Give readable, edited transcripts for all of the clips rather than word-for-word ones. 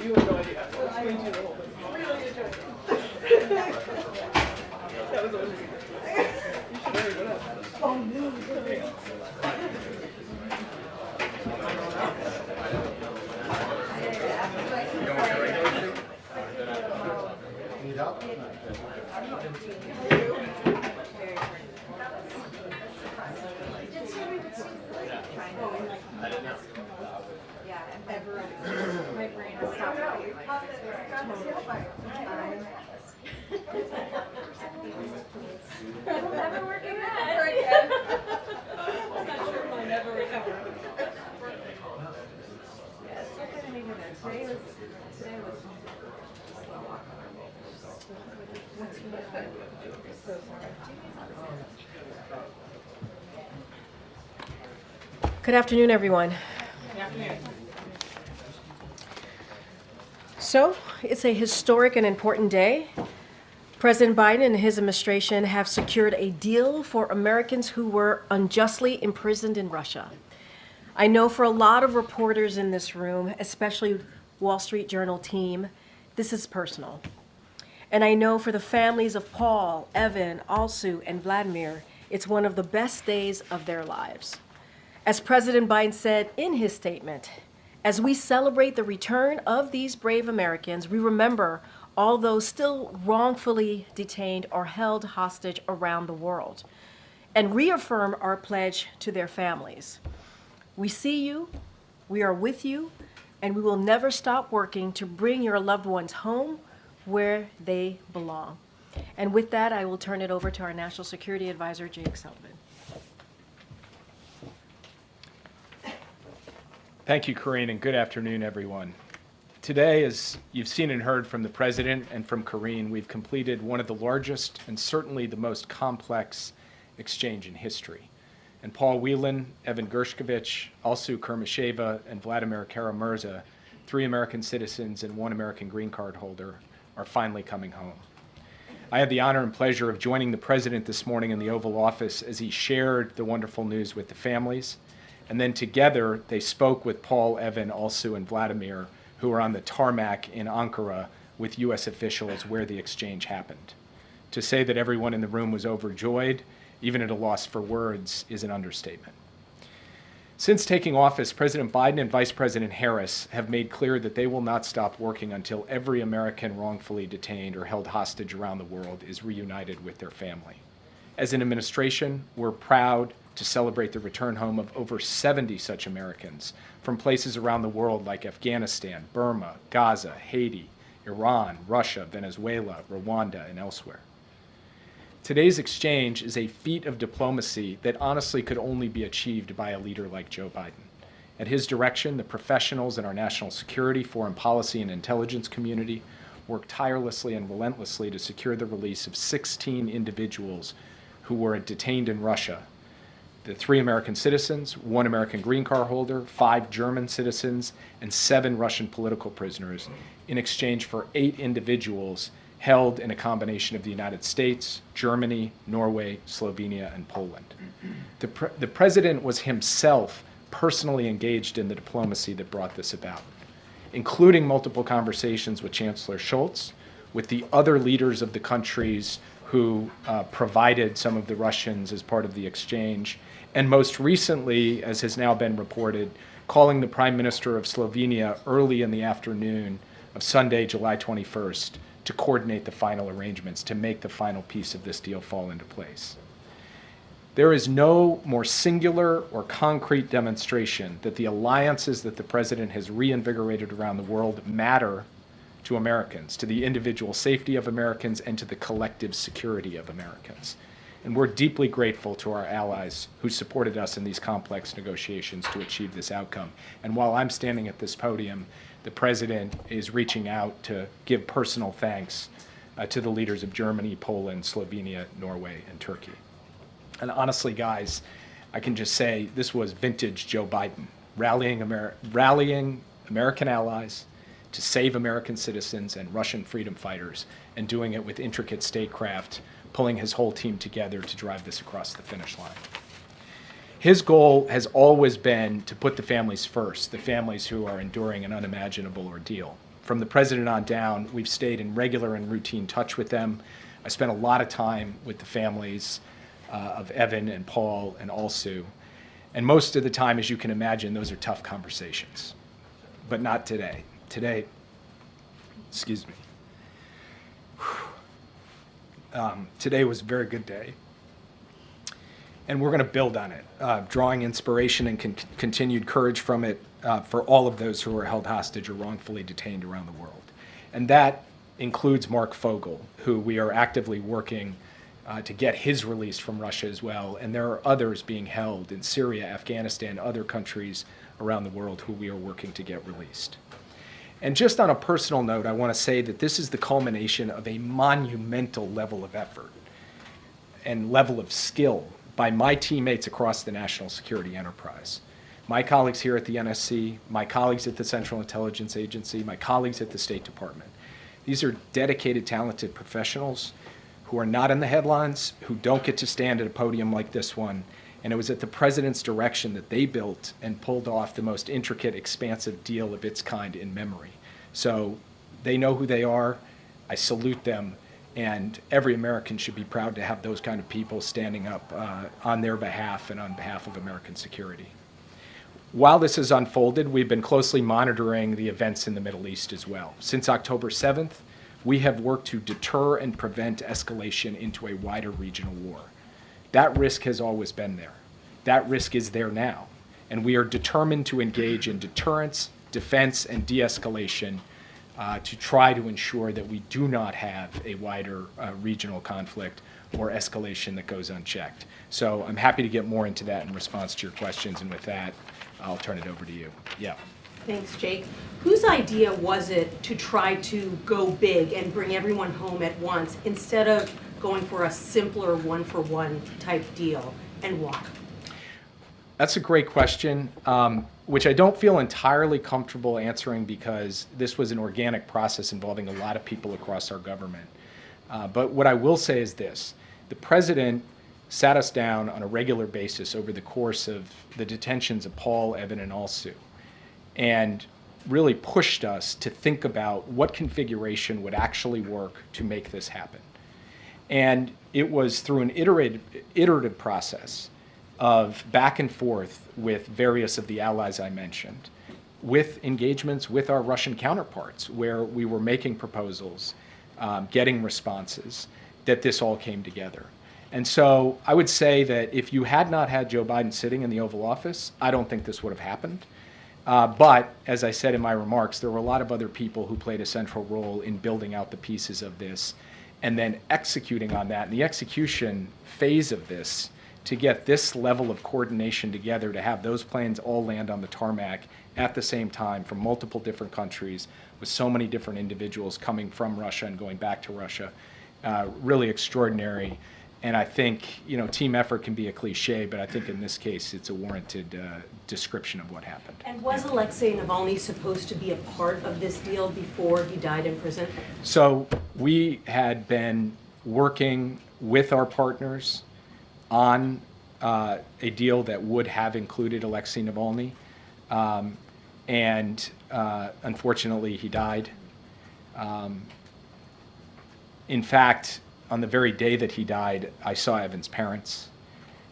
You have no idea. Explain to you the whole thing. Really enjoyed it. That was amazing. You should hurry it up. Oh no. Need help? My brain has stopped. It'll never work again. I'm not sure if I'll never recover. Yes, we're kind of hanging there. Today was slow walk. So sorry. Good afternoon, everyone. Good afternoon. So, it's a historic and important day. President Biden and his administration have secured a deal for Americans who were unjustly imprisoned in Russia. I know for a lot of reporters in this room, especially Wall Street Journal team, this is personal. And I know for the families of Paul, Evan, Alsu, and Vladimir, it's one of the best days of their lives. As President Biden said in his statement, as we celebrate the return of these brave Americans, we remember all those still wrongfully detained or held hostage around the world, and reaffirm our pledge to their families. We see you, we are with you, and we will never stop working to bring your loved ones home where they belong. And with that, I will turn it over to our National Security Advisor, Jake Sullivan. Thank you, Karine, and good afternoon, everyone. Today, as you've seen and heard from the President and from Karine, we've completed one of the largest and certainly the most complex exchange in history. And Paul Whelan, Evan Gershkovich, Alsu Kurmasheva, and Vladimir Kara-Murza, 3 American citizens and 1 American green card holder, are finally coming home. I had the honor and pleasure of joining the President this morning in the Oval Office as he shared the wonderful news with the families. And then together, they spoke with Paul, Evan, Alsu, and Vladimir, who were on the tarmac in Ankara with U.S. officials where the exchange happened. To say that everyone in the room was overjoyed, even at a loss for words, is an understatement. Since taking office, President Biden and Vice President Harris have made clear that they will not stop working until every American wrongfully detained or held hostage around the world is reunited with their family. As an administration, we're proud to celebrate the return home of over 70 such Americans from places around the world like Afghanistan, Burma, Gaza, Haiti, Iran, Russia, Venezuela, Rwanda, and elsewhere. Today's exchange is a feat of diplomacy that honestly could only be achieved by a leader like Joe Biden. At his direction, the professionals in our national security, foreign policy, and intelligence community worked tirelessly and relentlessly to secure the release of 16 individuals who were detained in Russia. The 3 American citizens, 1 American green card holder, 5 German citizens, and 7 Russian political prisoners in exchange for 8 individuals held in a combination of the United States, Germany, Norway, Slovenia, and Poland. The President was himself personally engaged in the diplomacy that brought this about, including multiple conversations with Chancellor Scholz, with the other leaders of the countries who provided some of the Russians as part of the exchange, and most recently, as has now been reported, calling the Prime Minister of Slovenia early in the afternoon of Sunday, July 21st, to coordinate the final arrangements, to make the final piece of this deal fall into place. There is no more singular or concrete demonstration that the alliances that the President has reinvigorated around the world matter to Americans, to the individual safety of Americans, and to the collective security of Americans. And we're deeply grateful to our allies who supported us in these complex negotiations to achieve this outcome. And while I'm standing at this podium, the President is reaching out to give personal thanks to the leaders of Germany, Poland, Slovenia, Norway, and Turkey. And honestly, guys, I can just say this was vintage Joe Biden, rallying American allies to save American citizens and Russian freedom fighters, and doing it with intricate statecraft, pulling his whole team together to drive this across the finish line. His goal has always been to put the families first, the families who are enduring an unimaginable ordeal. From the President on down, we've stayed in regular and routine touch with them. I spent a lot of time with the families of Evan and Paul and Alsu. And most of the time, as you can imagine, those are tough conversations. But not today. Today, excuse me. Today was a very good day. And we're going to build on it, drawing inspiration and continued courage from it for all of those who are held hostage or wrongfully detained around the world. And that includes Mark Fogel, who we are actively working to get his release from Russia as well. And there are others being held in Syria, Afghanistan, other countries around the world who we are working to get released. And just on a personal note, I want to say that this is the culmination of a monumental level of effort and level of skill by my teammates across the national security enterprise. My colleagues here at the NSC, my colleagues at the Central Intelligence Agency, my colleagues at the State Department. These are dedicated, talented professionals who are not in the headlines, who don't get to stand at a podium like this one. And it was at the President's direction that they built and pulled off the most intricate, expansive deal of its kind in memory. So they know who they are. I salute them. And every American should be proud to have those kind of people standing up on their behalf and on behalf of American security. While this has unfolded, we've been closely monitoring the events in the Middle East as well. Since October 7th, we have worked to deter and prevent escalation into a wider regional war. That risk has always been there. That risk is there now. And we are determined to engage in deterrence, defense, and de-escalation to try to ensure that we do not have a wider regional conflict or escalation that goes unchecked. So I'm happy to get more into that in response to your questions. And with that, I'll turn it over to you. Yeah. Thanks, Jake. Whose idea was it to try to go big and bring everyone home at once instead of going for a simpler one-for-one type deal, and why? That's a great question, which I don't feel entirely comfortable answering because this was an organic process involving a lot of people across our government. But what I will say is this. The President sat us down on a regular basis over the course of the detentions of Paul, Evan, and Alsu, and really pushed us to think about what configuration would actually work to make this happen. And it was through an iterative process of back and forth with various of the allies I mentioned, with engagements with our Russian counterparts, where we were making proposals, getting responses, that this all came together. And so I would say that if you had not had Joe Biden sitting in the Oval Office, I don't think this would have happened. But as I said in my remarks, there were a lot of other people who played a central role in building out the pieces of this and then executing on that. And the execution phase of this, to get this level of coordination together, to have those planes all land on the tarmac at the same time from multiple different countries with so many different individuals coming from Russia and going back to Russia, really extraordinary. And I think, you know, team effort can be a cliche, but I think in this case it's a warranted description of what happened. And was Alexei Navalny supposed to be a part of this deal before he died in prison? So we had been working with our partners on a deal that would have included Alexei Navalny, and unfortunately he died. In fact, on the very day that he died, I saw Evan's parents,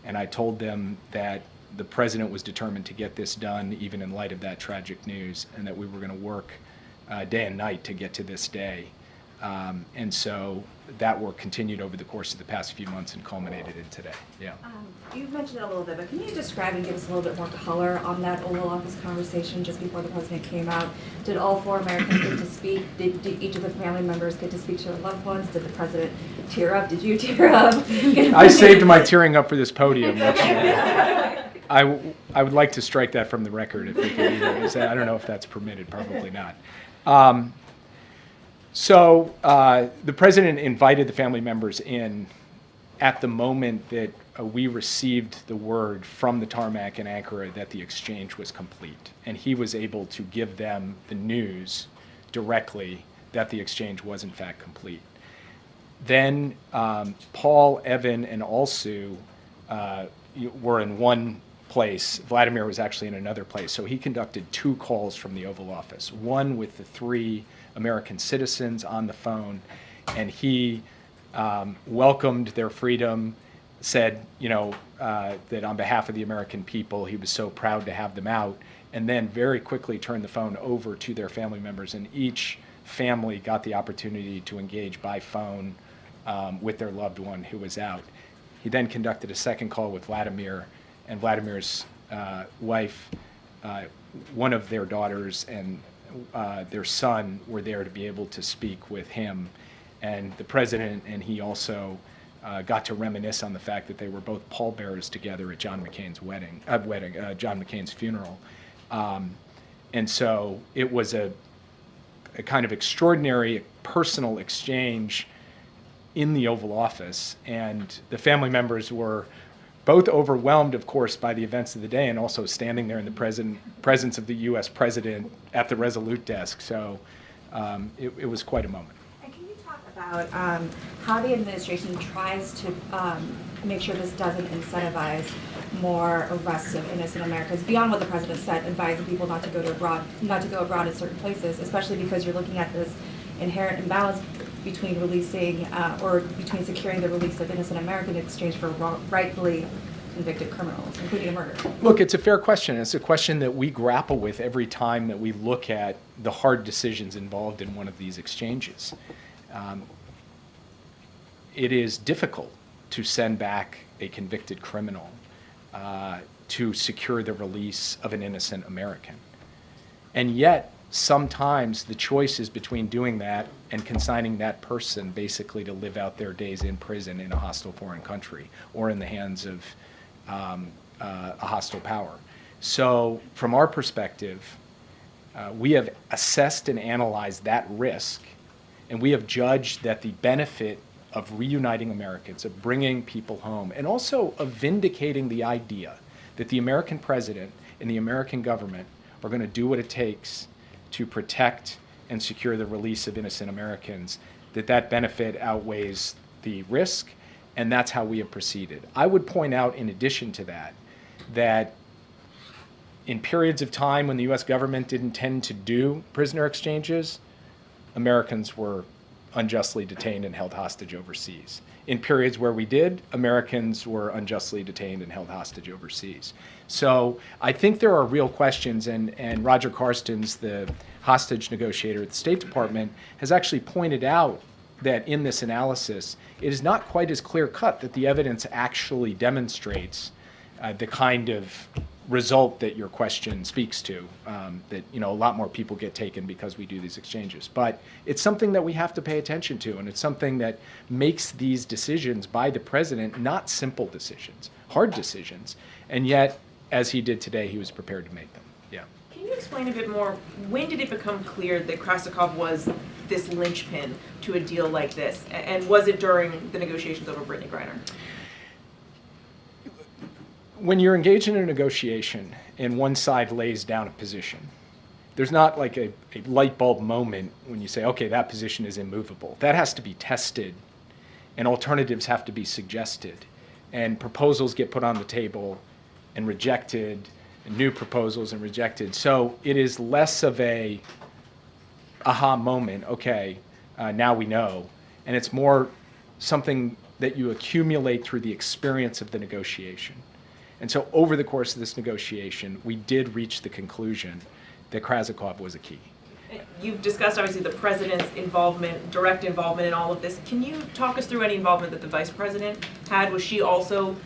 and I told them that the President was determined to get this done, even in light of that tragic news, and that we were going to work day and night to get to this day. And so that work continued over the course of the past few months and culminated in today. Yeah. You've mentioned it a little bit, but can you describe and give us a little bit more color on that Oval Office conversation just before the president came out? Did all 4 Americans get to speak? Did each of the family members get to speak to their loved ones? Did the president tear up? Did you tear up? I saved my tearing up for this podium. Which, I would like to strike that from the record if we can either. I don't know if that's permitted, probably not. So the president invited the family members in at the moment that we received the word from the tarmac in Ankara that the exchange was complete. And he was able to give them the news directly that the exchange was in fact complete. Then Paul, Evan, and Alsu were in one place. Vladimir was actually in another place. So he conducted 2 calls from the Oval Office, one with the 3 American citizens on the phone, and he welcomed their freedom, said, that on behalf of the American people, he was so proud to have them out, and then very quickly turned the phone over to their family members, and each family got the opportunity to engage by phone with their loved one who was out. He then conducted a second call with Vladimir, and Vladimir's wife, one of their daughters, and their son were there to be able to speak with him. And the president and he also got to reminisce on the fact that they were both pallbearers together at John McCain's John McCain's funeral. And so it was a kind of extraordinary personal exchange in the Oval Office. And the family members were both overwhelmed, of course, by the events of the day and also standing there in the presence of the U.S. president at the Resolute desk. So it was quite a moment. And can you talk about how the administration tries to make sure this doesn't incentivize more arrests of innocent Americans beyond what the president said, advising people not to go abroad in certain places, especially because you're looking at this inherent imbalance between releasing or between securing the release of innocent Americans in exchange for rightfully convicted criminals, including a murder? Look, it's a fair question. It's a question that we grapple with every time that we look at the hard decisions involved in one of these exchanges. It is difficult to send back a convicted criminal to secure the release of an innocent American. And yet, sometimes the choice is between doing that and consigning that person basically to live out their days in prison in a hostile foreign country or in the hands of a hostile power. So from our perspective, we have assessed and analyzed that risk, and we have judged that the benefit of reuniting Americans, of bringing people home, and also of vindicating the idea that the American president and the American government are going to do what it takes to protect and secure the release of innocent Americans, that benefit outweighs the risk, and that's how we have proceeded. I would point out, in addition to that, that in periods of time when the U.S. government didn't tend to do prisoner exchanges, Americans were unjustly detained and held hostage overseas. In periods where we did, Americans were unjustly detained and held hostage overseas. So I think there are real questions, and Roger Carstens, the hostage negotiator at the State Department, has actually pointed out that in this analysis, it is not quite as clear-cut that the evidence actually demonstrates the kind of result that your question speaks to, that a lot more people get taken because we do these exchanges. But it's something that we have to pay attention to, and it's something that makes these decisions by the president not simple decisions, hard decisions, and yet, as he did today, he was prepared to make them. Yeah. Can you explain a bit more, when did it become clear that Krasikov was this linchpin to a deal like this, and was it during the negotiations over Brittany Griner? When you're engaged in a negotiation and one side lays down a position, there's not like a light bulb moment when you say, okay, that position is immovable. That has to be tested, and alternatives have to be suggested, and proposals get put on the table and rejected, and new proposals and rejected. So it is less of a aha moment, okay, now we know, and it's more something that you accumulate through the experience of the negotiation. And so over the course of this negotiation, we did reach the conclusion that Krasikov was a key. You've discussed obviously the president's involvement, direct involvement in all of this. Can you talk us through any involvement that the vice president had? Was she also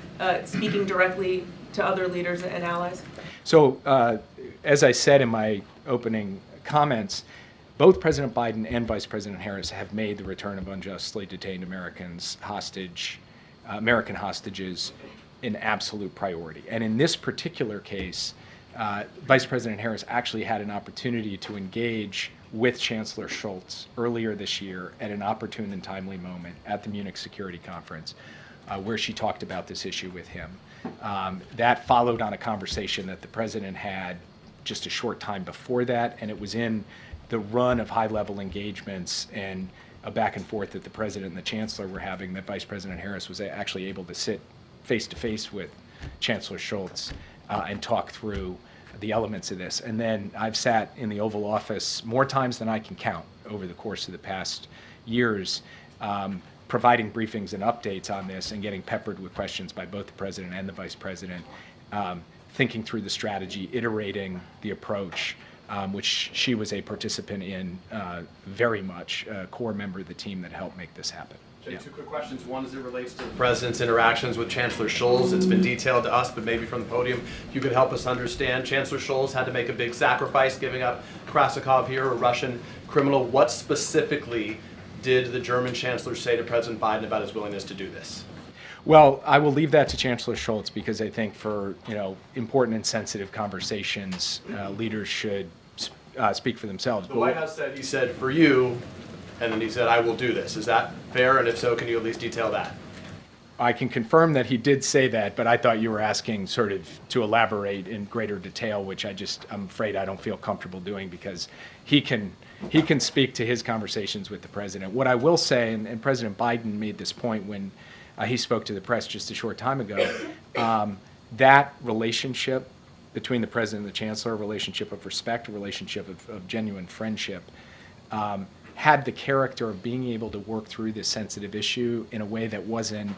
speaking directly to other leaders and allies? So, as I said in my opening comments, both President Biden and Vice President Harris have made the return of unjustly detained American hostages an absolute priority. And in this particular case, Vice President Harris actually had an opportunity to engage with Chancellor Scholz earlier this year at an opportune and timely moment at the Munich Security Conference, where she talked about this issue with him. That followed on a conversation that the president had just a short time before that, and it was in the run of high-level engagements and a back and forth that the president and the chancellor were having that Vice President Harris was actually able to sit face-to-face with Chancellor Scholz and talk through the elements of this. And then I've sat in the Oval Office more times than I can count over the course of the past years, providing briefings and updates on this and getting peppered with questions by both the president and the vice president, thinking through the strategy, iterating the approach, which she was a participant in very much, a core member of the team that helped make this happen. Jay, Yeah. two quick questions. One as it relates to the president's interactions with Chancellor Scholz. It's been detailed to us, but maybe from the podium, you could help us understand. Chancellor Scholz had to make a big sacrifice giving up Krasikov here, a Russian criminal. What specifically did the German chancellor say to President Biden about his willingness to do this? Well, I will leave that to Chancellor Scholz because I think for important and sensitive conversations, leaders should speak for themselves. The White House said, he said, for you, and then he said, I will do this. Is that fair? And if so, can you at least detail that? I can confirm that he did say that, but I thought you were asking sort of to elaborate in greater detail, which I'm afraid I don't feel comfortable doing because he can speak to his conversations with the president. What I will say, and President Biden made this point when he spoke to the press just a short time ago, that relationship between the president and the chancellor, a relationship of respect, a relationship of genuine friendship, had the character of being able to work through this sensitive issue in a way that wasn't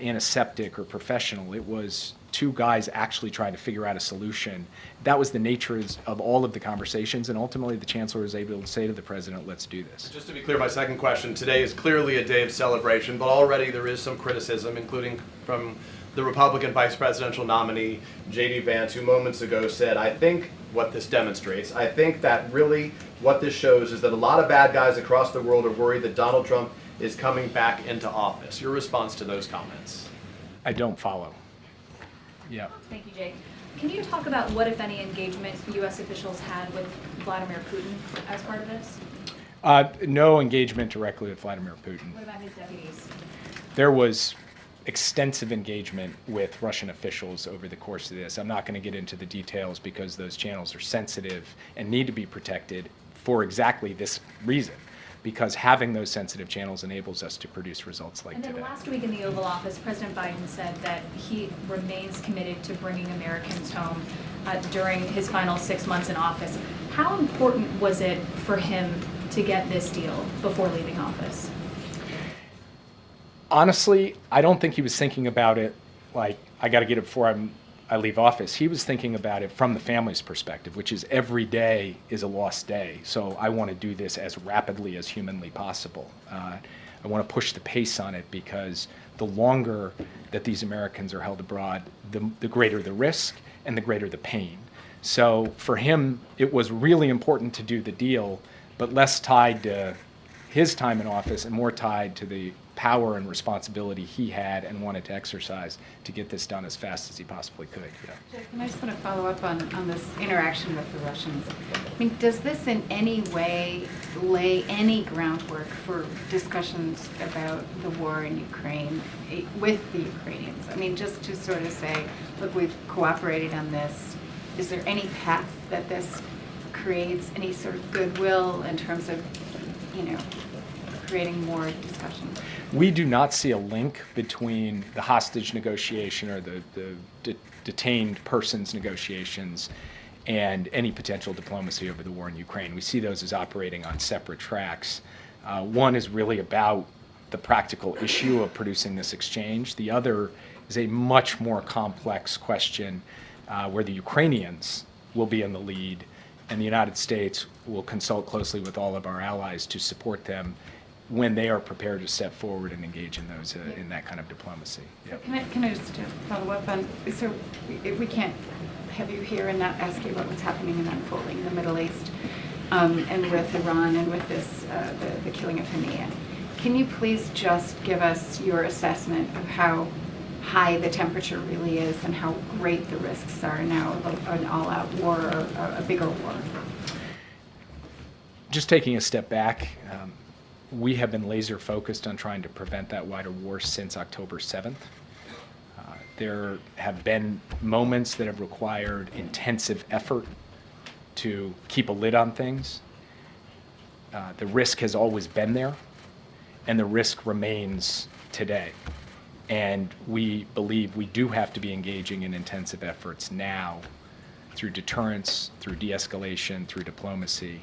antiseptic or professional. It was two guys actually trying to figure out a solution. That was the nature of all of the conversations, and ultimately the chancellor was able to say to the president, let's do this. Just to be clear, my second question, today is clearly a day of celebration, but already there is some criticism, including from the Republican vice presidential nominee, J.D. Vance, who moments ago said, I think what this demonstrates, I think that really what this shows is that a lot of bad guys across the world are worried that Donald Trump is coming back into office. Your response to those comments? I don't follow. Yeah. Thank you, Jay. Can you talk about what, if any, engagement U.S. officials had with Vladimir Putin as part of this? No engagement directly with Vladimir Putin. What about his deputies? There was extensive engagement with Russian officials over the course of this. I'm not going to get into the details because those channels are sensitive and need to be protected for exactly this reason, because having those sensitive channels enables us to produce results like And then today. last week in the Oval Office, President Biden said that he remains committed to bringing Americans home during his final 6 months in office. How important was it for him to get this deal before leaving office? Honestly, I don't think he was thinking about it like, I got to get it before I leave office. He was thinking about it from the family's perspective, which is every day is a lost day. So I want to do this as rapidly as humanly possible. I want to push the pace on it because the longer that these Americans are held abroad, the greater the risk and the greater the pain. So for him, it was really important to do the deal, but less tied to his time in office and more tied to the power and responsibility he had and wanted to exercise to get this done as fast as he possibly could. Yeah. And I just want to follow up on this interaction with the Russians. I mean, does this in any way lay any groundwork for discussions about the war in Ukraine with the Ukrainians? I mean, just to sort of say, look, we've cooperated on this. Is there any path that this creates any sort of goodwill in terms of, creating more discussion? We do not see a link between the hostage negotiation or the detained persons negotiations and any potential diplomacy over the war in Ukraine. We see those as operating on separate tracks. One is really about the practical issue of producing this exchange. The other is a much more complex question where the Ukrainians will be in the lead and the United States will consult closely with all of our allies to support them when they are prepared to step forward and engage in those in that kind of diplomacy. Yep. Can I just follow up on, so we can't have you here and not ask you about what's happening and unfolding in the Middle East, and with Iran and with this, the killing of Hamia. Can you please just give us your assessment of how high the temperature really is and how great the risks are now of an all-out war or a bigger war? Just taking a step back, we have been laser focused on trying to prevent that wider war since October 7th. There have been moments that have required intensive effort to keep a lid on things. The risk has always been there, and the risk remains today. And we believe we do have to be engaging in intensive efforts now through deterrence, through de-escalation, through diplomacy,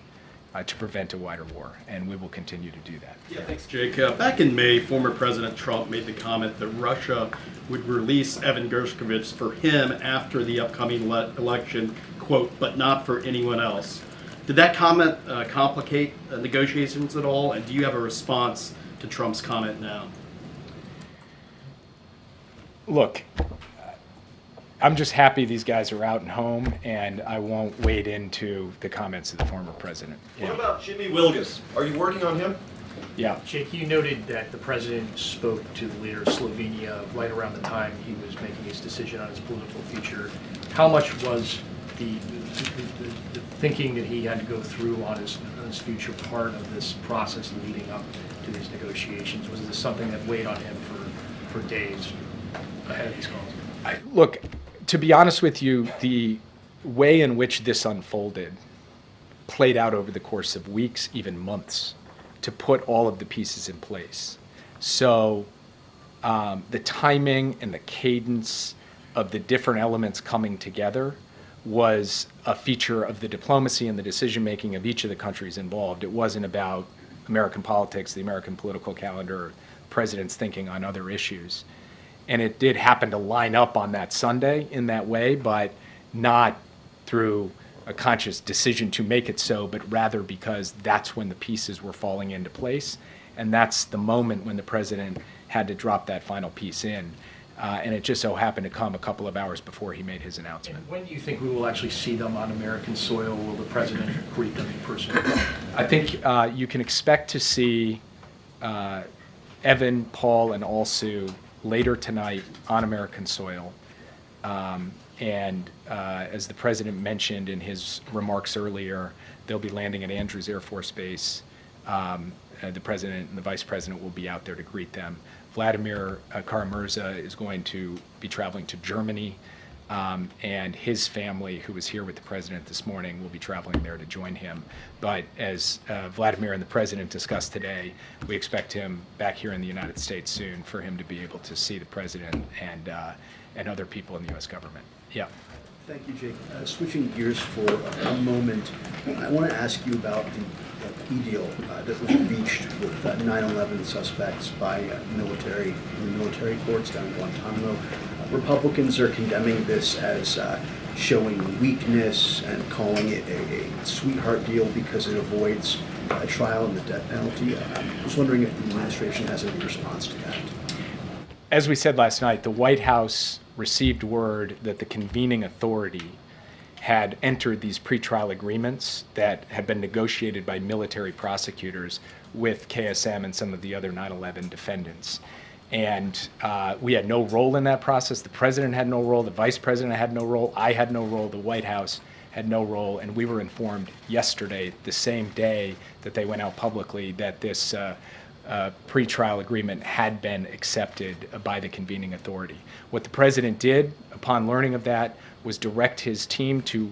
to prevent a wider war, and we will continue to do that. Yeah, thanks, Jake. Back in May, former President Trump made the comment that Russia would release Evan Gershkovich for him after the upcoming election, quote, but not for anyone else. Did that comment complicate negotiations at all, and do you have a response to Trump's comment now? Look, I'm just happy these guys are out and home, and I won't wade into the comments of the former president. What about Jimmy Wilgus? Are you working on him? Yeah. Jake, you noted that the president spoke to the leader of Slovenia right around the time he was making his decision on his political future. How much was the thinking that he had to go through on his future part of this process leading up to these negotiations? Was this something that weighed on him for days ahead of these calls? Look, to be honest with you, the way in which this unfolded played out over the course of weeks, even months, to put all of the pieces in place. So the timing and the cadence of the different elements coming together was a feature of the diplomacy and the decision-making of each of the countries involved. It wasn't about American politics, the American political calendar, president's thinking on other issues. And it did happen to line up on that Sunday in that way, but not through a conscious decision to make it so, but rather because that's when the pieces were falling into place. And that's the moment when the president had to drop that final piece in. And it just so happened to come a couple of hours before he made his announcement. And when do you think we will actually see them on American soil? Will the president greet them in person? I think you can expect to see Evan, Paul, and Alsu later tonight on American soil. And as the president mentioned in his remarks earlier, they'll be landing at Andrews Air Force Base. The president and the vice president will be out there to greet them. Vladimir Kara-Murza is going to be traveling to Germany, and his family, who was here with the president this morning, will be traveling there to join him. But as Vladimir and the president discussed today, we expect him back here in the United States soon for him to be able to see the president and other people in the U.S. government. Yeah. Thank you, Jake. Switching gears for a moment, I want to ask you about the plea deal that was reached with 9/11 suspects by military courts down in Guantanamo. Republicans are condemning this as showing weakness and calling it a sweetheart deal because it avoids a trial and the death penalty. I was wondering if the administration has any response to that. As we said last night, the White House received word that the convening authority had entered these pretrial agreements that had been negotiated by military prosecutors with KSM and some of the other 9/11 defendants. And we had no role in that process. The president had no role. The vice president had no role. I had no role. The White House had no role. And we were informed yesterday, the same day that they went out publicly, that this pretrial agreement had been accepted by the convening authority. What the president did upon learning of that was direct his team to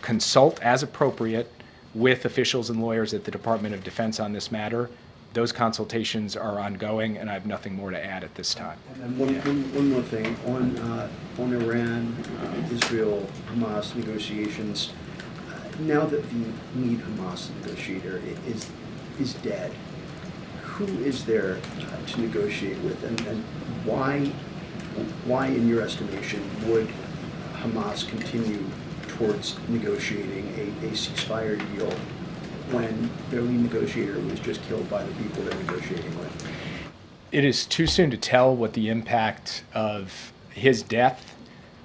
consult as appropriate with officials and lawyers at the Department of Defense on this matter. Those consultations are ongoing, and I have nothing more to add at this time. And one more thing on Iran, Israel, Hamas negotiations. Now that the lead Hamas negotiator is dead, who is there to negotiate with, and why, in your estimation, would Hamas continue towards negotiating a ceasefire deal when their lead negotiator was just killed by the people they're negotiating with? It is too soon to tell what the impact of his death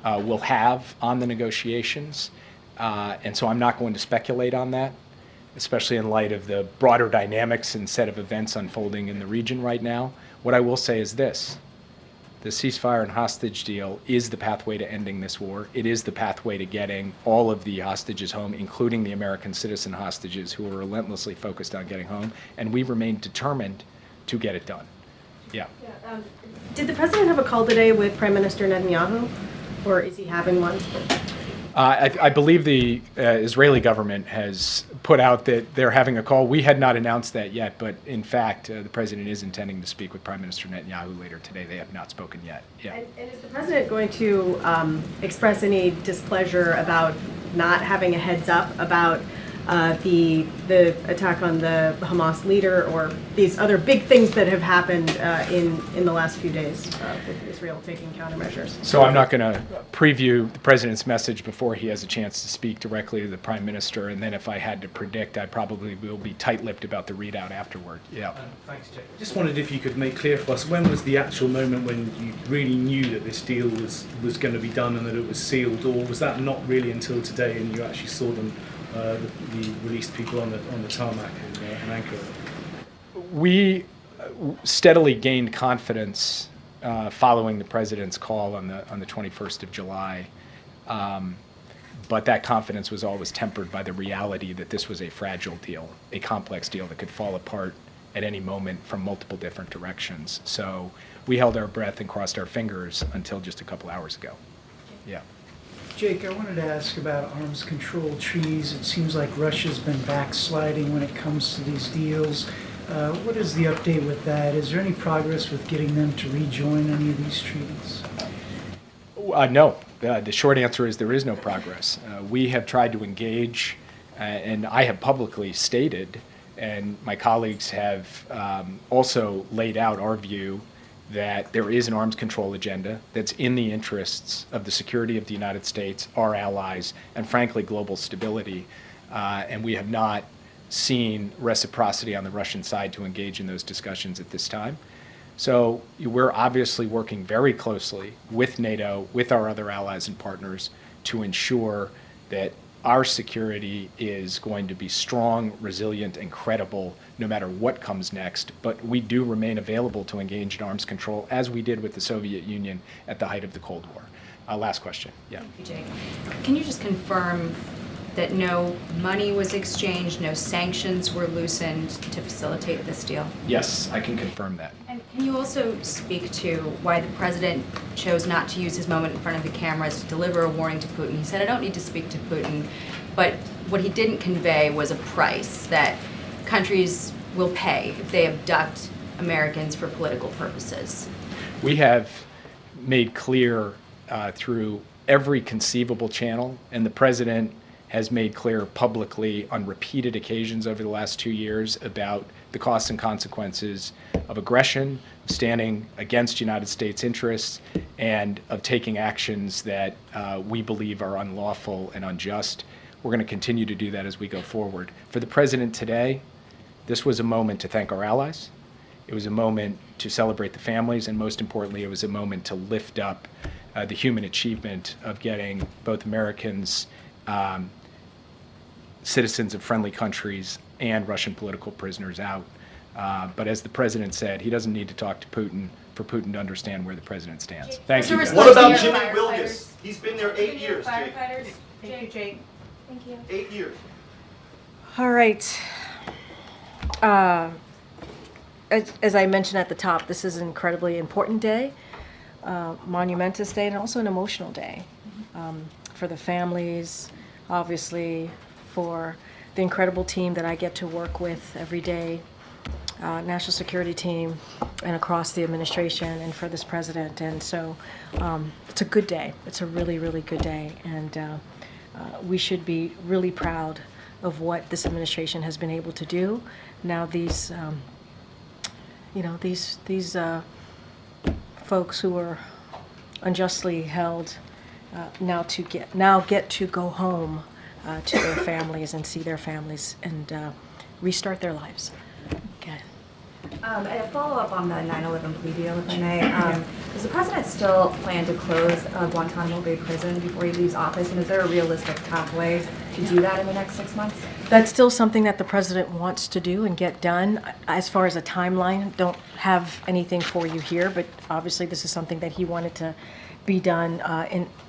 will have on the negotiations, and so I'm not going to speculate on that, especially in light of the broader dynamics and set of events unfolding in the region right now. What I will say is this: the ceasefire and hostage deal is the pathway to ending this war. It is the pathway to getting all of the hostages home, including the American citizen hostages who are relentlessly focused on getting home, and we remain determined to get it done. Yeah. Did the president have a call today with Prime Minister Netanyahu, or is he having one? I believe the Israeli government has put out that they're having a call. We had not announced that yet, but in fact, the president is intending to speak with Prime Minister Netanyahu later today. They have not spoken yet. Yeah. And is the president going to express any displeasure about not having a heads up about the attack on the Hamas leader, or these other big things that have happened in the last few days with Israel taking countermeasures? So I'm not going to preview the president's message before he has a chance to speak directly to the prime minister, and then if I had to predict, I probably will be tight-lipped about the readout afterward. Yeah. Thanks, Jake. Just wondered if you could make clear for us, when was the actual moment when you really knew that this deal was going to be done and that it was sealed, or was that not really until today and you actually saw them, the released people on the tarmac in Ankara? We steadily gained confidence following the president's call on the 21st of July, but that confidence was always tempered by the reality that this was a fragile deal, a complex deal that could fall apart at any moment from multiple different directions. So we held our breath and crossed our fingers until just a couple hours ago. Yeah. Jake, I wanted to ask about arms control treaties. It seems like Russia's been backsliding when it comes to these deals. What is the update with that? Is there any progress with getting them to rejoin any of these treaties? No. The short answer is there is no progress. We have tried to engage, and I have publicly stated, and my colleagues have also laid out our view that there is an arms control agenda that's in the interests of the security of the United States, our allies, and frankly, global stability. And we have not seen reciprocity on the Russian side to engage in those discussions at this time. So we're obviously working very closely with NATO, with our other allies and partners, to ensure that our security is going to be strong, resilient, and credible no matter what comes next. But we do remain available to engage in arms control, as we did with the Soviet Union at the height of the Cold War. Last question. Yeah. Thank you, Jake. Can you just confirm that no money was exchanged, no sanctions were loosened to facilitate this deal? Yes, I can confirm that. And can you also speak to why the president chose not to use his moment in front of the cameras to deliver a warning to Putin? He said, I don't need to speak to Putin, but what he didn't convey was a price that countries will pay if they abduct Americans for political purposes. We have made clear through every conceivable channel, and the president has made clear publicly on repeated occasions over the last 2 years about the costs and consequences of aggression, of standing against United States interests, and of taking actions that we believe are unlawful and unjust. We're going to continue to do that as we go forward. For the president today, this was a moment to thank our allies. It was a moment to celebrate the families, and most importantly, it was a moment to lift up the human achievement of getting both Americans, citizens of friendly countries, and Russian political prisoners out. But as the president said, he doesn't need to talk to Putin for Putin to understand where the president stands. Thank you. What about Jimmy Wilgus? He's been there 8 years, Jake. Thank you, Jake. Thank you. 8 years. All right. As I mentioned at the top, this is an incredibly important day, monumentous day, and also an emotional day for the families, obviously, for the incredible team that I get to work with every day, national security team, and across the administration, and for this president. And so it's a good day. It's a really, really good day. And we should be really proud of what this administration has been able to do. Now these, these folks who are unjustly held now get to go home to their families and see their families and restart their lives. Okay. And a follow-up on the 9/11 plea deal, if I may. Does the president still plan to close Guantanamo Bay prison before he leaves office? And is there a realistic pathway to do that in the next 6 months? That's still something that the president wants to do and get done. As far as a timeline, don't have anything for you here, but obviously this is something that he wanted to be done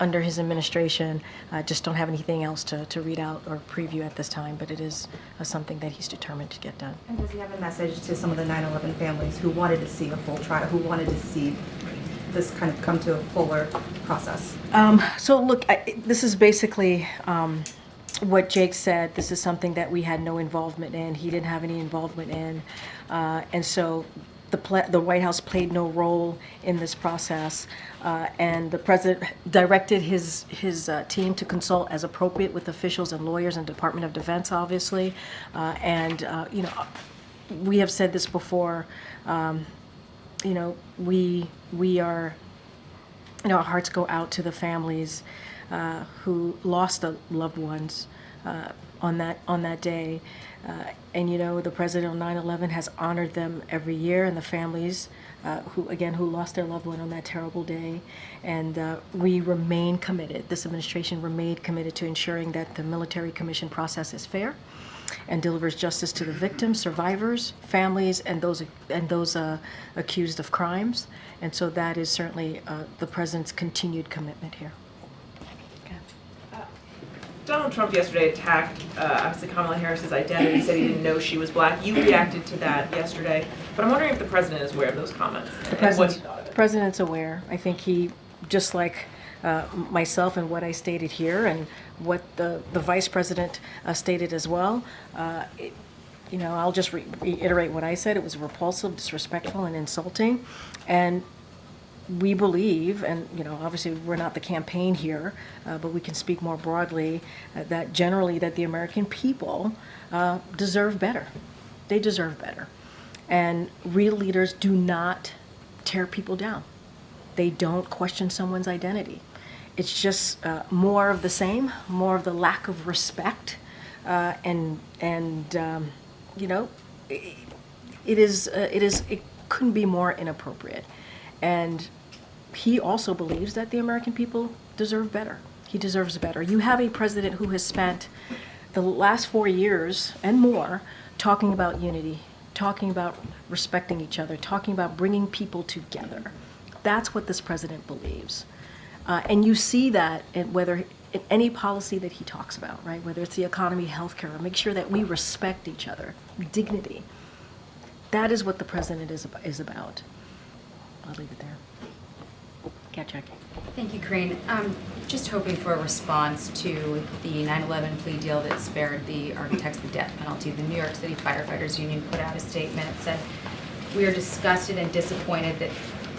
under his administration. Just don't have anything else to read out or preview at this time, but it is something that he's determined to get done. And does he have a message to some of the 9/11 families who wanted to see a full trial, who wanted to see this kind of come to a fuller process? So look, this is basically what Jake said. This is something that we had no involvement in. He didn't have any involvement in. And so the White House played no role in this process. And the president directed his team to consult as appropriate with officials and lawyers and Department of Defense, obviously. You know, we have said this before. You know, we are, you know, our hearts go out to the families who lost loved ones on that day. And you know, the president on 9/11 has honored them every year, and the families who lost their loved one on that terrible day. And we remain committed, this administration remained committed to ensuring that the military commission process is fair and delivers justice to the victims, survivors, families, and those accused of crimes. And so that is certainly the president's continued commitment here. Donald Trump yesterday attacked, obviously, Kamala Harris's identity, said he didn't know she was black. You reacted to that yesterday, but I'm wondering if the president is aware of those comments and what he thought of it. The president's aware. I think he, just like myself and what I stated here and what the vice president stated as well, you know, I'll just reiterate what I said. It was repulsive, disrespectful, and insulting. And we believe, and you know, obviously we're not the campaign here, but we can speak more broadly, that generally that the American people deserve better. They deserve better. And real leaders do not tear people down. They don't question someone's identity. It's just more of the same, more of the lack of respect, and you know, it couldn't be more inappropriate. And he also believes that the American people deserve better. He deserves better. You have a president who has spent the last 4 years and more talking about unity, talking about respecting each other, talking about bringing people together. That's what this president believes. And you see that in any policy that he talks about, right? Whether it's the economy, healthcare, make sure that we respect each other, dignity. That is what the president is about. I'll leave it there. Yeah, Jackie. Thank you, Karine. Just hoping for a response to the 9/11 plea deal that spared the architects the death penalty. The New York City Firefighters Union put out a statement that said, "We are disgusted and disappointed that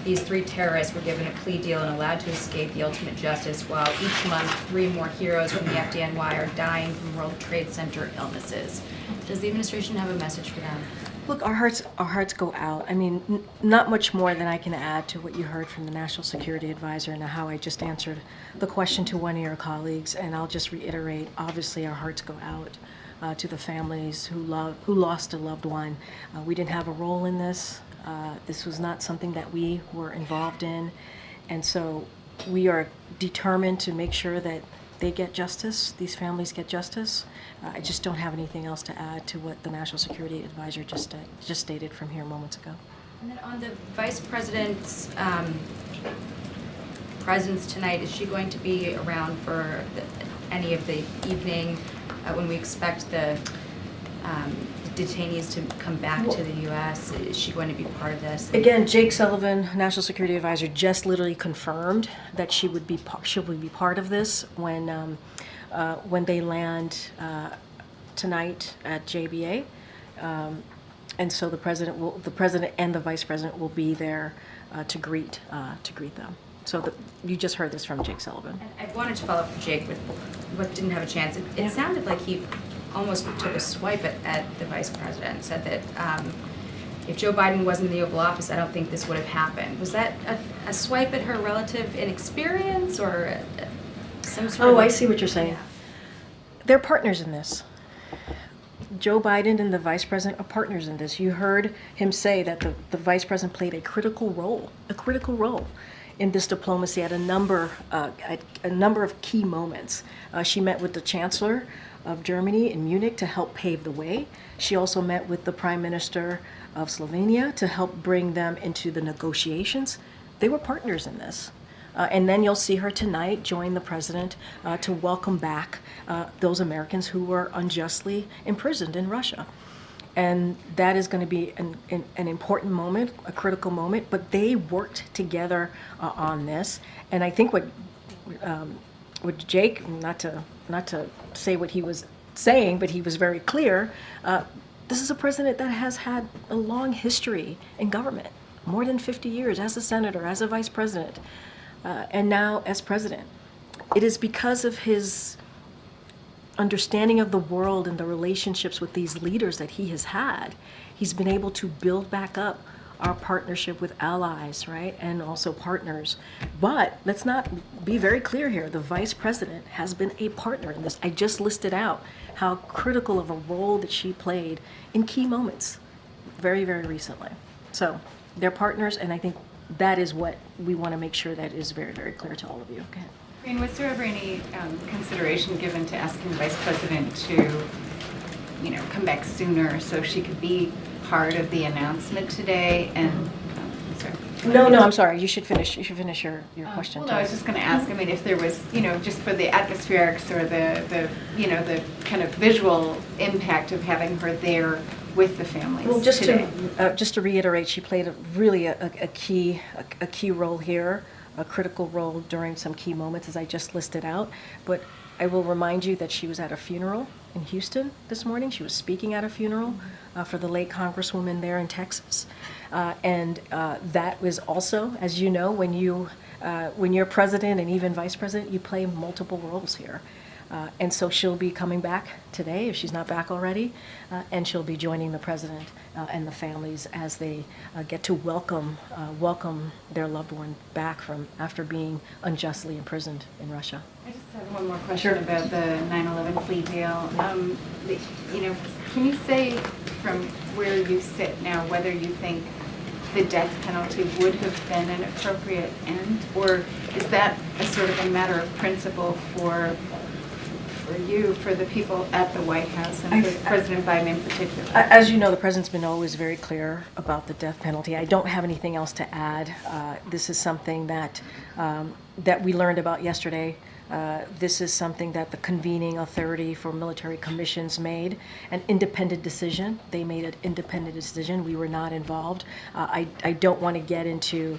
these 3 terrorists were given a plea deal and allowed to escape the ultimate justice, while each month 3 more heroes from the FDNY are dying from World Trade Center illnesses." Does the administration have a message for them? Look, our hearts go out. I mean, not much more than I can add to what you heard from the National Security Advisor and how I just answered the question to one of your colleagues. And I'll just reiterate, obviously our hearts go out to the families who lost a loved one. We didn't have a role in this. This was not something that we were involved in. And so we are determined to make sure that they get justice, these families get justice. I just don't have anything else to add to what the National Security Advisor just stated from here moments ago. And then on the vice president's presence tonight, is she going to be around for any of the evening when we expect the detainees to come back to the U.S.? Is she going to be part of this? Again, Jake Sullivan, National Security Advisor, just literally confirmed that she will be part of this when they land tonight at JBA, and so the president and the vice president will be there to greet them. So you just heard this from Jake Sullivan. And I wanted to follow up with Jake, but didn't have a chance. It sounded like he almost took a swipe at the vice president, said that if Joe Biden wasn't in the Oval Office, I don't think this would have happened. Was that a swipe at her relative inexperience, or some sort of. Oh, I see what you're saying. They're partners in this. Joe Biden and the vice president are partners in this. You heard him say that the vice president played a critical role in this diplomacy at a number of key moments. She met with the chancellor of Germany in Munich to help pave the way. She also met with the prime minister of Slovenia to help bring them into the negotiations. They were partners in this. And then you'll see her tonight join the president to welcome back those Americans who were unjustly imprisoned in Russia. And that is going to be an important moment, a critical moment, but they worked together on this. And I think what Jake, not to say what he was saying, but he was very clear, this is a president that has had a long history in government, more than 50 years as a senator, as a vice president. And now as president. It is because of his understanding of the world and the relationships with these leaders that he has had, he's been able to build back up our partnership with allies, right, and also partners. But let's not be very clear here. The vice president has been a partner in this. I just listed out how critical of a role that she played in key moments very, very recently. So they're partners, and I think that is what we want to make sure that is very, very clear to all of you. Okay. Karine, was there ever any consideration given to asking the vice president to, come back sooner so she could be part of the announcement today? And sorry. No, I'm sorry. You should finish. You should finish your question. Well, no, I was just going to ask. I mean, if there was, just for the atmospherics or the kind of visual impact of having her there with the families. Well, just today. just to reiterate, she played a key role here, a critical role during some key moments, as I just listed out. But I will remind you that she was at a funeral in Houston this morning. She was speaking at a funeral for the late Congresswoman there in Texas, and that was also, as you know, when you're president and even vice president, you play multiple roles here. And so she'll be coming back today, if she's not back already, and she'll be joining the president and the families as they get to welcome their loved one back from after being unjustly imprisoned in Russia. I just have one more question about the 9/11 plea deal. Can you say from where you sit now whether you think the death penalty would have been an appropriate end, or is that a sort of a matter of principle for you, for the people at the White House, and for President Biden in particular? As you know, the president's been always very clear about the death penalty. I don't have anything else to add. This is something that we learned about yesterday. This is something that the convening authority for military commissions made, an independent decision. They made an independent decision. We were not involved. I don't want to get into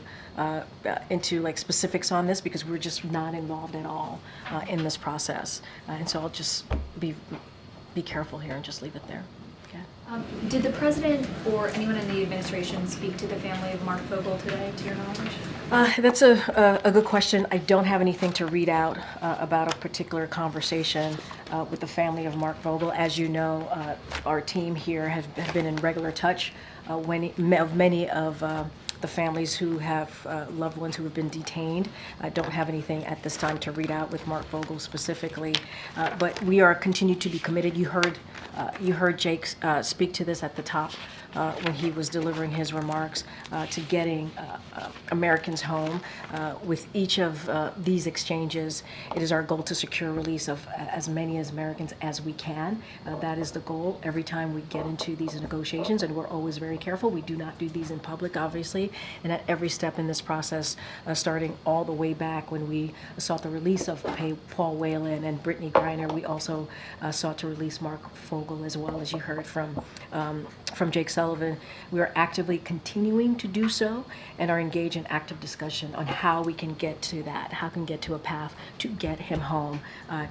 like specifics on this because we're just not involved at all in this process. And so I'll just be careful here and just leave it there. Okay. Did the president or anyone in the administration speak to the family of Mark Vogel today, to your knowledge? That's a good question. I don't have anything to read out about a particular conversation with the family of Mark Vogel. As you know, our team here have been in regular touch of many of the families who have loved ones who have been detained. I don't have anything at this time to read out with Mark Vogel specifically, but we are continued to be committed. You heard Jake speak to this at the top when he was delivering his remarks to getting Americans home. With each of these exchanges, it is our goal to secure release of as many as Americans as we can. That is the goal every time we get into these negotiations, and we're always very careful. We do not do these in public, obviously, and at every step in this process, starting all the way back when we sought the release of Paul Whelan and Brittany Griner, we also sought to release Mark Vogel, as well, as you heard from Jake Sullivan. We are actively continuing to do so and are engaged in active discussion on how we can get to that, how we can get to a path to get him home.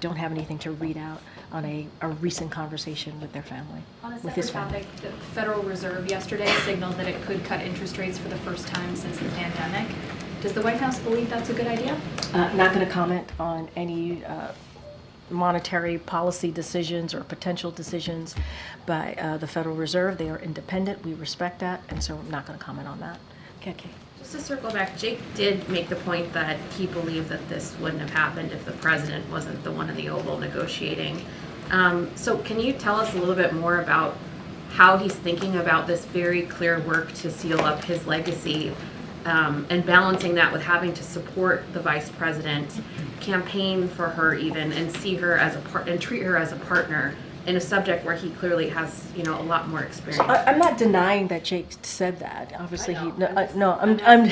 Don't have anything to read out on a recent conversation with their family, On a with his separate family. topic, the Federal Reserve yesterday signaled that it could cut interest rates for the first time since the pandemic. Does the White House believe that's a good idea? Not going to comment on any monetary policy decisions or potential decisions by the Federal Reserve. They are independent. We respect that, and so I'm not going to comment on that. Okay. Just to circle back, Jake did make the point that he believed that this wouldn't have happened if the president wasn't the one in the Oval negotiating. So can you tell us a little bit more about how he's thinking about this very clear work to seal up his legacy, and balancing that with having to support the vice president, campaign for her even, and see her as and treat her as a partner in a subject where he clearly has, a lot more experience. I'm not denying that Jake said that. Obviously, I'm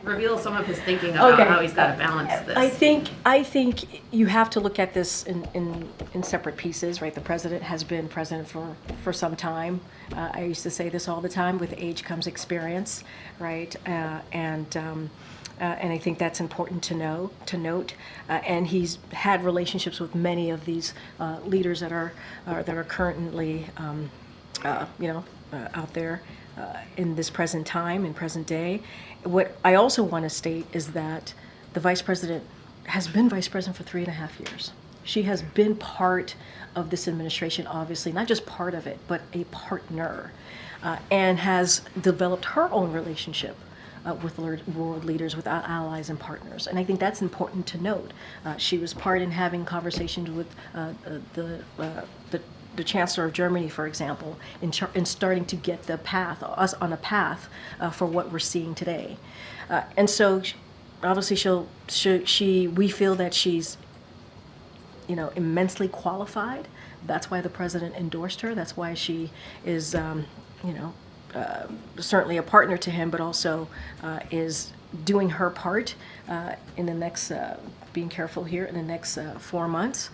reveal some of his thinking about how he's got to balance this. I think you have to look at this in separate pieces, right? The president has been president for some time. I used to say this all the time: with age comes experience, right? And I think that's important to note. And he's had relationships with many of these leaders that are currently, out there in this present time, in present day. What I also want to state is that the vice president has been vice president for 3.5 years. She has been part of this administration, obviously, not just part of it, but a partner, and has developed her own relationship with world leaders, with allies and partners. And I think that's important to note. She was part in having conversations with the Chancellor of Germany, for example, in starting to get us on a path for what we're seeing today. And so obviously we feel that she's immensely qualified. That's why the president endorsed her. That's why she is certainly a partner to him, but also is doing her part in the next, being careful here, in the next 4 months.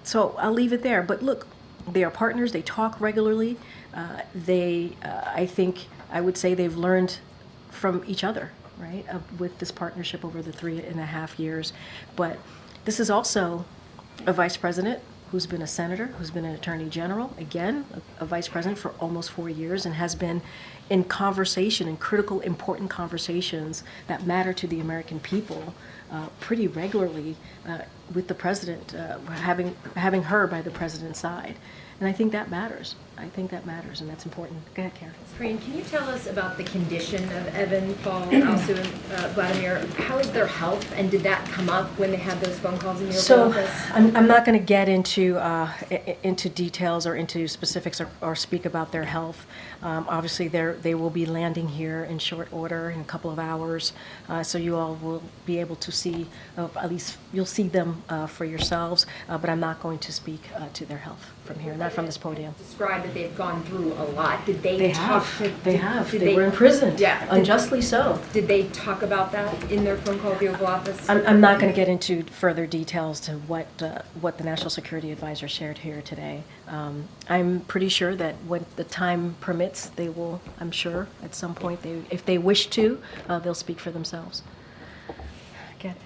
So I'll leave it there. But look, they are partners. They talk regularly. I would say they've learned from each other, right, with this partnership over the 3.5 years. But this is also a vice president who's been a senator, who's been an attorney general, again, a vice president for almost 4 years, and has been in conversation, in critical, important conversations that matter to the American people pretty regularly with the president, having her by the president's side. And I think that matters. And that's important. Go ahead, Karen. Karine, can you tell us about the condition of Evan, Paul, Alsu, and Vladimir? How is their health, and did that come up when they had those phone calls in your office? I'm not going to get into details or into specifics or speak about their health. Obviously, they will be landing here in short order in a couple of hours, so you all will be able to see, at least you'll see them for yourselves, but I'm not going to speak to their health from here, not from this podium. Described that they've gone through a lot. Did they They talk have. to... They were imprisoned, Yeah. unjustly so. Did they talk about that in their phone call to the Oval Office? I'm not going to get into further details to what the National Security Advisor shared here today. I'm pretty sure that when the time permits, they will, I'm sure, at some point, if they wish to, they'll speak for themselves. Get it.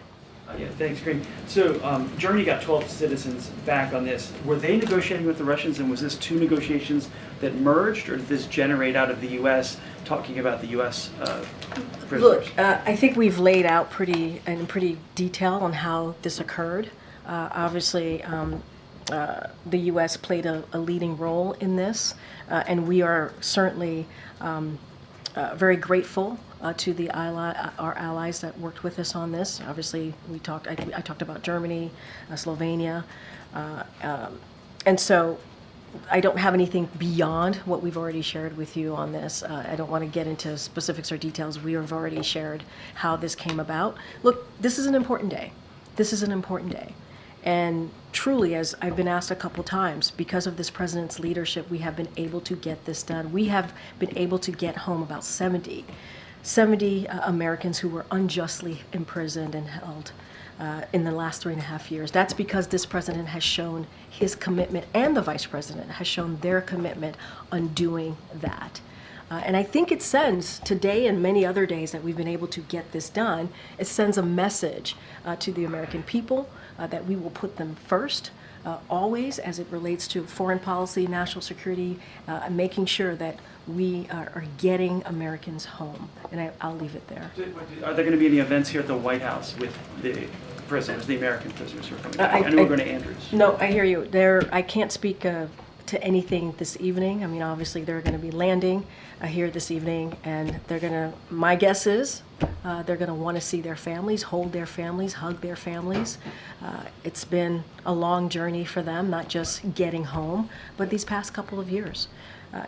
Yeah, thanks, Karine. So Germany got 12 citizens back on this. Were they negotiating with the Russians, and was this two negotiations that merged, or did this generate out of the U.S., talking about the U.S. prisoners? Look, I think we've laid out in pretty detail on how this occurred. Obviously, the U.S. played a leading role in this, and we are certainly very grateful to our allies that worked with us on this. Obviously, I talked about Germany, Slovenia, and so I don't have anything beyond what we've already shared with you on this. I don't want to get into specifics or details. We have already shared how this came about. Look, this is an important day. And truly, as I've been asked a couple times, because of this president's leadership, we have been able to get this done. We have been able to get home about 70 Americans who were unjustly imprisoned and held in the last 3.5 years. That's because this president has shown his commitment, and the vice president has shown their commitment on doing that. And I think it sends, today and many other days that we've been able to get this done, it sends a message to the American people that we will put them first, always, as it relates to foreign policy, national security, making sure that we are getting Americans home. And I'll leave it there. Are there going to be any events here at the White House with the prisoners, the American prisoners who are coming back? I know we're going to Andrews. No, I hear you. I can't speak to anything this evening. I mean, obviously they're going to be landing here this evening, and they're going to, my guess is, they're going to want to see their families, hold their families, hug their families. It's been a long journey for them, not just getting home, but these past couple of years.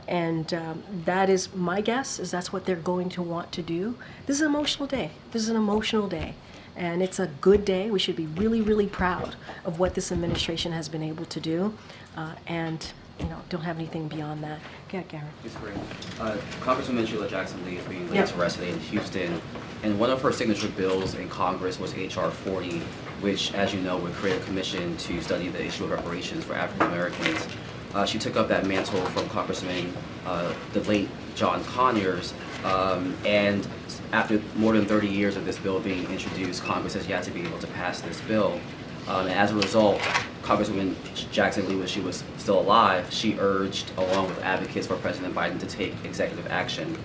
That is my guess, is that's what they're going to want to do. This is an emotional day. This is an emotional day. And it's a good day. We should be really, really proud of what this administration has been able to do. Don't have anything beyond that. Yeah, Garen. Congresswoman Sheila Jackson Lee is being Yep. arrested in Houston, and one of her signature bills in Congress was H.R. 40, which, as you know, would create a commission to study the issue of reparations for African Americans. She took up that mantle from Congressman, the late John Conyers, and after more than 30 years of this bill being introduced, Congress has yet to be able to pass this bill. And as a result, Congresswoman Jackson Lee, when she was still alive, she urged, along with advocates for President Biden, to take executive action.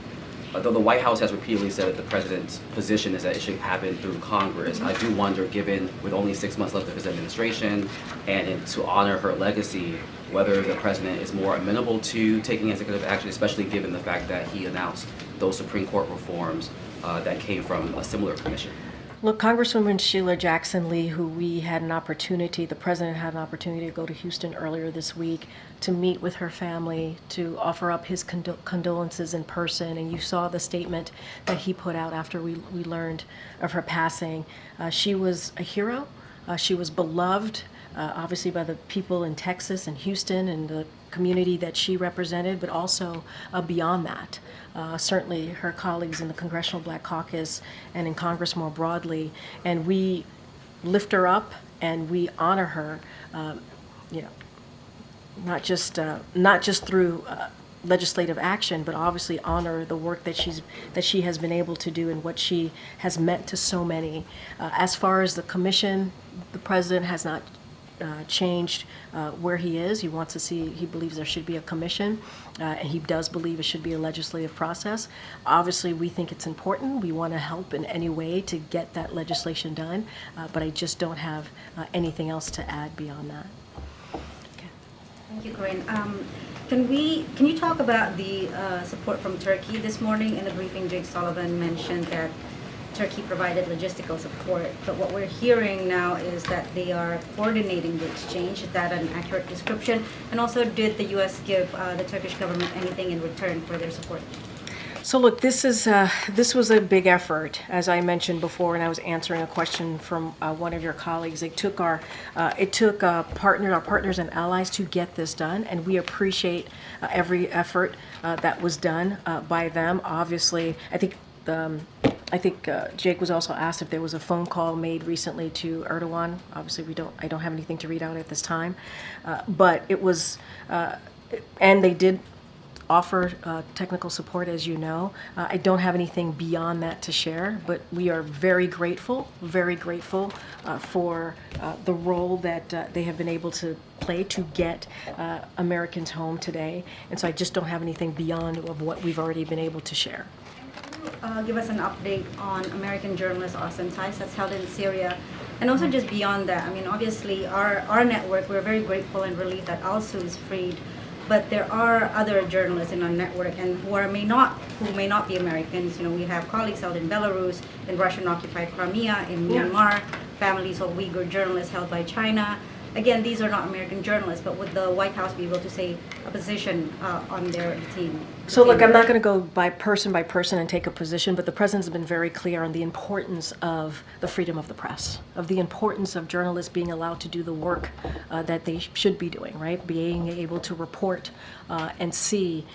Though the White House has repeatedly said that the president's position is that it should happen through Congress, I do wonder, given with only 6 months left of his administration and to honor her legacy, whether the president is more amenable to taking executive action, especially given the fact that he announced those Supreme Court reforms that came from a similar commission. Look, Congresswoman Sheila Jackson Lee, who the president had an opportunity to go to Houston earlier this week to meet with her family, to offer up his condolences in person, and you saw the statement that he put out after we learned of her passing. She was a hero. She was beloved, obviously, by the people in Texas and Houston and the community that she represented, but also beyond that. Certainly her colleagues in the Congressional Black Caucus and in Congress more broadly. And we lift her up and we honor her, not just through legislative action, but obviously honor the work that she has been able to do and what she has meant to so many. As far as the commission, the president has not changed where he is. He wants to see, he believes there should be a commission, and he does believe it should be a legislative process. Obviously, we think it's important. We want to help in any way to get that legislation done, but I just don't have anything else to add beyond that. Thank you, Karine. Can you talk about the support from Turkey this morning? In the briefing, Jake Sullivan mentioned that Turkey provided logistical support, but what we're hearing now is that they are coordinating the exchange. Is that an accurate description? And also, did the U.S. give the Turkish government anything in return for their support? So look, this was a big effort, as I mentioned before, and I was answering a question from one of your colleagues. It took our partners and allies to get this done, and we appreciate every effort that was done by them. Obviously, I think Jake was also asked if there was a phone call made recently to Erdogan. Obviously, I don't have anything to read out at this time, but it was, and they did offer technical support, as you know. I don't have anything beyond that to share, but we are very grateful for the role that they have been able to play to get Americans home today. And so I just don't have anything beyond of what we've already been able to share. Give us an update on American journalist Austin Tice that's held in Syria. And also just beyond that, I mean, obviously our network, we're very grateful and relieved that also is freed. But there are other journalists in our network and who may not be Americans. You know, we have colleagues held in Belarus, in Russian-occupied Crimea, in Myanmar, families of Uyghur journalists held by China. Again, these are not American journalists, but would the White House be able to say a position on their team? So look, I'm not going to go by person and take a position, but the president's been very clear on the importance of the freedom of the press, of the importance of journalists being allowed to do the work that they should be doing, right? Being able to report and see,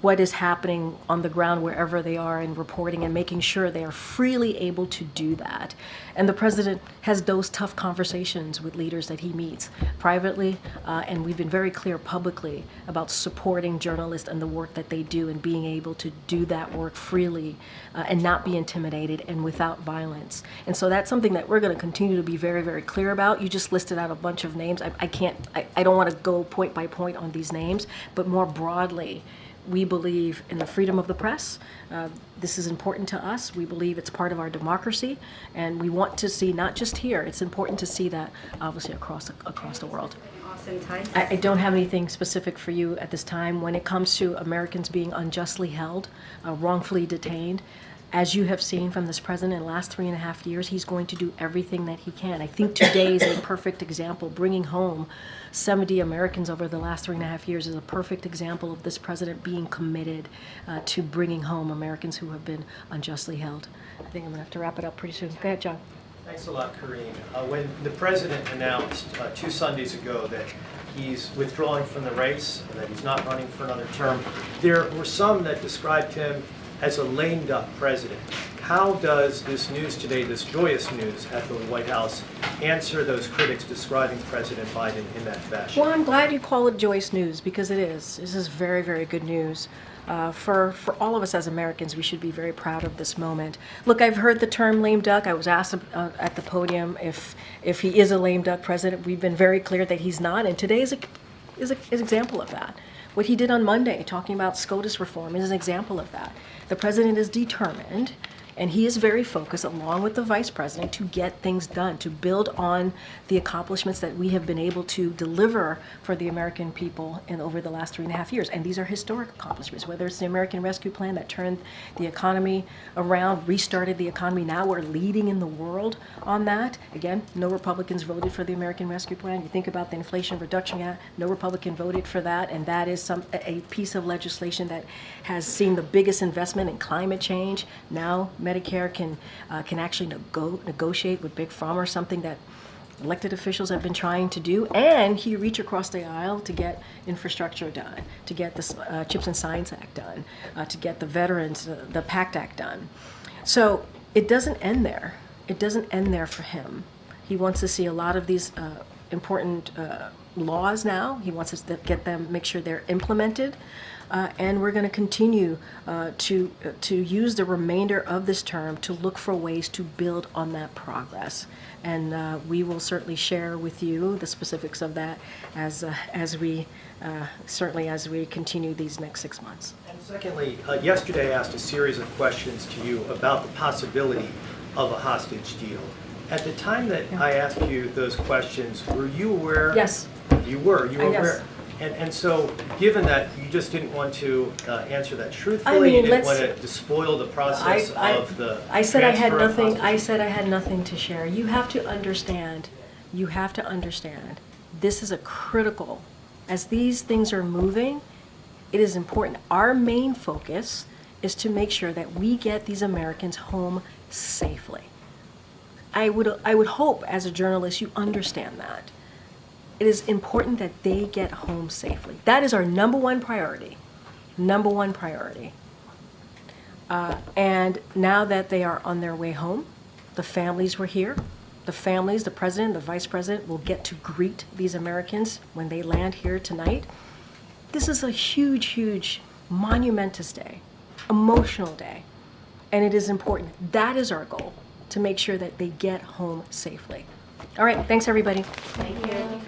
what is happening on the ground wherever they are and reporting and making sure they are freely able to do that. And the president has those tough conversations with leaders that he meets privately, and we've been very clear publicly about supporting journalists and the work that they do and being able to do that work freely and not be intimidated and without violence. And so that's something that we're going to continue to be very, very clear about. You just listed out a bunch of names. I don't want to go point by point on these names, but more broadly, we believe in the freedom of the press. This is important to us. We believe it's part of our democracy, and we want to see, not just here, it's important to see that obviously across the world. Austin ties? I don't have anything specific for you at this time. When it comes to Americans being unjustly held, wrongfully detained, as you have seen from this president in the last 3.5 years, he's going to do everything that he can. I think today is a perfect example. Bringing home 70 Americans over the last 3.5 years is a perfect example of this president being committed to bringing home Americans who have been unjustly held. I think I'm going to have to wrap it up pretty soon. Go ahead, John. Thanks a lot, Karine. When the president announced 2 Sundays ago that he's withdrawing from the race, that he's not running for another term, there were some that described him as a lame duck president. How does this news today, this joyous news at the White House, answer those critics describing President Biden in that fashion? Well, I'm glad you call it joyous news, because it is. This is very, very good news. For all of us as Americans, we should be very proud of this moment. Look, I've heard the term lame duck. I was asked at the podium if he is a lame duck president. We've been very clear that he's not, and today is an example of that. What he did on Monday, talking about SCOTUS reform, is an example of that. The president is determined, and he is very focused, along with the vice president, to get things done, to build on the accomplishments that we have been able to deliver for the American people over the last 3.5 years. And these are historic accomplishments, whether it's the American Rescue Plan that turned the economy around, restarted the economy. Now we're leading in the world on that. Again, no Republicans voted for the American Rescue Plan. You think about the Inflation Reduction Act, no Republican voted for that, and that is a piece of legislation that has seen the biggest investment in climate change. Now Medicare can actually negotiate with Big Pharma, something that elected officials have been trying to do, and he reached across the aisle to get infrastructure done, to get the Chips and Science Act done, to get the Veterans, the PACT Act done. So it doesn't end there. It doesn't end there for him. He wants to see a lot of these important laws now. He wants us to get them, make sure they're implemented. And we're going to continue to use the remainder of this term to look for ways to build on that progress. And we will certainly share with you the specifics of that as we continue these next 6 months. And secondly, yesterday I asked a series of questions to you about the possibility of a hostage deal. At the time that I asked you those questions, were you aware? Yes. You were Yes. aware. And so, given that you just didn't want to answer that truthfully, I mean, you didn't want to despoil the process of the I said I had transfer of nothing. hostages. I said I had nothing to share. You have to understand. You have to understand. This is a critical. As these things are moving, it is important. Our main focus is to make sure that we get these Americans home safely. I would hope, as a journalist, you understand that. It is important that they get home safely. That is our number one priority. Number one priority. And now that they are on their way home, the families were here. The families, the president, the vice president will get to greet these Americans when they land here tonight. This is a huge, huge, monumentous day, emotional day. And it is important. That is our goal, to make sure that they get home safely. All right, thanks everybody. Thank you.